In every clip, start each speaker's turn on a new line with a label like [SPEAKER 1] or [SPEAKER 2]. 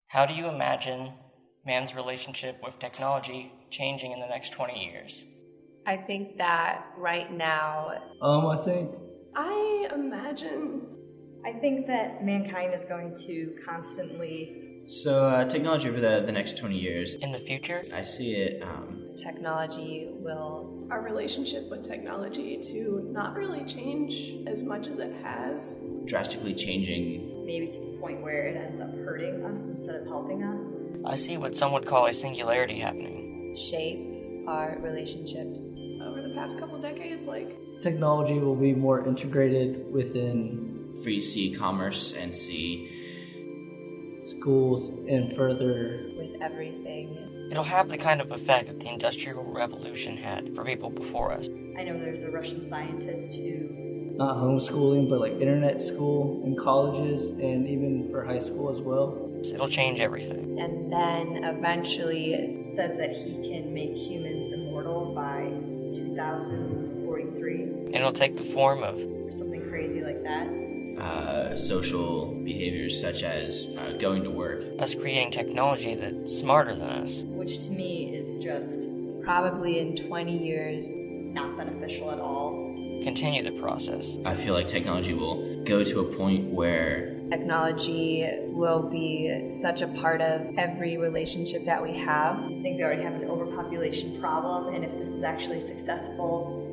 [SPEAKER 1] How do you imagine man's relationship with technology changing in the next 20 years?
[SPEAKER 2] I think that right now,
[SPEAKER 3] I think
[SPEAKER 4] I think that mankind is going to constantly.
[SPEAKER 5] Technology over the next 20 years,
[SPEAKER 1] In the future,
[SPEAKER 5] I see it
[SPEAKER 2] technology will
[SPEAKER 6] our relationship with technology to not really change as much as it has.
[SPEAKER 5] drastically changing.
[SPEAKER 4] Maybe to the point where it ends up hurting us instead of helping us.
[SPEAKER 1] I see what some would call a singularity happening.
[SPEAKER 2] shape our relationships.
[SPEAKER 6] Over the past couple decades,
[SPEAKER 3] technology will be more integrated within
[SPEAKER 5] Free see commerce and see
[SPEAKER 3] schools and further.
[SPEAKER 2] With everything.
[SPEAKER 1] It'll have the kind of effect that the Industrial Revolution had for people before us.
[SPEAKER 4] I know there's a Russian scientist who.
[SPEAKER 3] Not homeschooling, but like internet school in colleges and even for high school as well.
[SPEAKER 1] It'll change everything.
[SPEAKER 2] And then eventually,
[SPEAKER 4] says that he can make humans immortal by 2043
[SPEAKER 1] And it'll take the form of
[SPEAKER 4] or something crazy like that.
[SPEAKER 5] social behaviors such as going to work.
[SPEAKER 1] us creating technology that's smarter than us.
[SPEAKER 4] Which to me is just
[SPEAKER 2] probably in 20 years,
[SPEAKER 4] not beneficial at all.
[SPEAKER 1] Continue the process.
[SPEAKER 5] I feel like technology will go to a point where
[SPEAKER 2] technology will be such a part of every relationship that we have.
[SPEAKER 4] I think we already have an overpopulation problem, and if this is actually successful,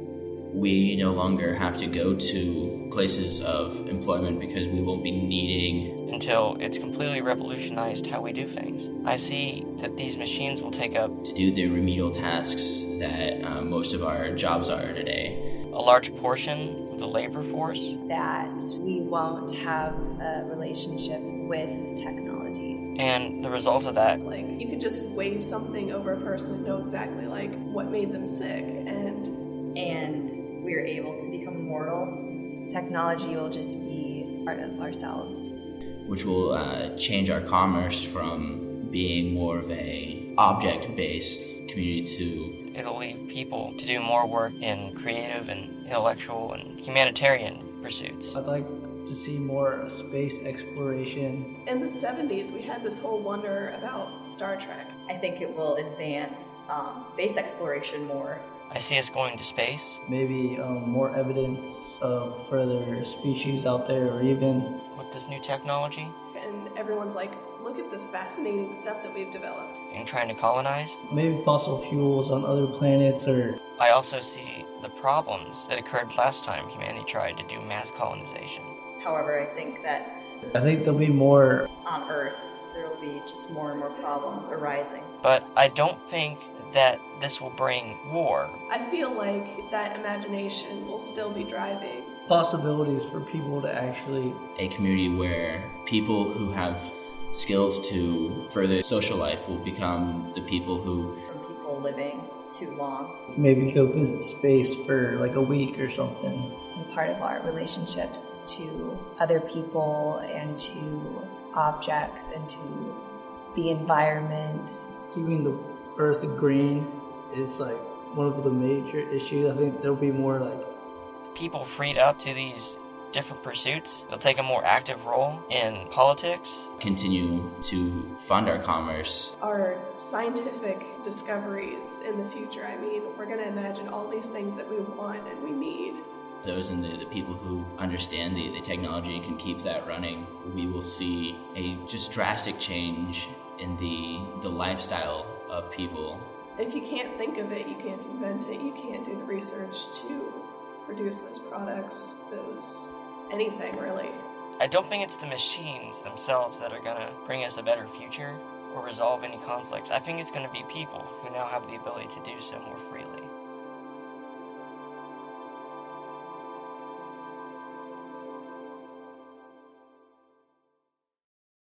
[SPEAKER 5] we no longer have to go to places of employment because we won't be needing.
[SPEAKER 1] Until it's completely revolutionized how we do things. I see that these machines will take up
[SPEAKER 5] To do the remedial tasks that most of our jobs are today.
[SPEAKER 1] a large portion of the labor force.
[SPEAKER 2] That we won't have a relationship with technology.
[SPEAKER 1] And the result of that,
[SPEAKER 6] you could just wave something over a person and know exactly what made them sick,
[SPEAKER 4] and we're able to become immortal.
[SPEAKER 2] Technology will just be part of ourselves.
[SPEAKER 5] Which will change our commerce from being more of a object-based community to
[SPEAKER 1] it'll leave people to do more work in creative and intellectual and humanitarian pursuits.
[SPEAKER 3] I'd like to see more space exploration.
[SPEAKER 6] In the 70s, we had this whole wonder about Star Trek.
[SPEAKER 4] I think it will advance space exploration more.
[SPEAKER 1] I see us going to space.
[SPEAKER 3] Maybe more evidence of further species out there, or even
[SPEAKER 1] with this new technology.
[SPEAKER 6] And everyone's like, look at this fascinating stuff that we've developed.
[SPEAKER 1] And trying to colonize.
[SPEAKER 3] Maybe fossil fuels on other planets, or
[SPEAKER 1] I also see the problems that occurred last time humanity tried to do mass colonization.
[SPEAKER 4] However, I think
[SPEAKER 3] there'll be more
[SPEAKER 4] on Earth. There will be just more and more problems arising.
[SPEAKER 1] But I don't think that this will bring war.
[SPEAKER 6] I feel like that imagination will still be driving
[SPEAKER 3] possibilities for people to actually
[SPEAKER 5] a community where people who have skills to further social life will become the people who
[SPEAKER 4] from people living too long.
[SPEAKER 3] Maybe go visit space for a week or something.
[SPEAKER 2] And part of our relationships to other people and to objects and to the environment.
[SPEAKER 3] Keeping the earth green is one of the major issues. I think there'll be more
[SPEAKER 1] people freed up to these different pursuits. They'll take a more active role in politics.
[SPEAKER 5] Continue to fund our commerce.
[SPEAKER 6] Our scientific discoveries in the future. We're going to imagine all these things that we want and we need.
[SPEAKER 5] Those and the people who understand the technology and can keep that running, we will see a just drastic change in the lifestyle of people.
[SPEAKER 6] If you can't think of it, you can't invent it, you can't do the research to produce those products, anything really.
[SPEAKER 1] I don't think it's the machines themselves that are going to bring us a better future or resolve any conflicts. I think it's going to be people who now have the ability to do so more freely.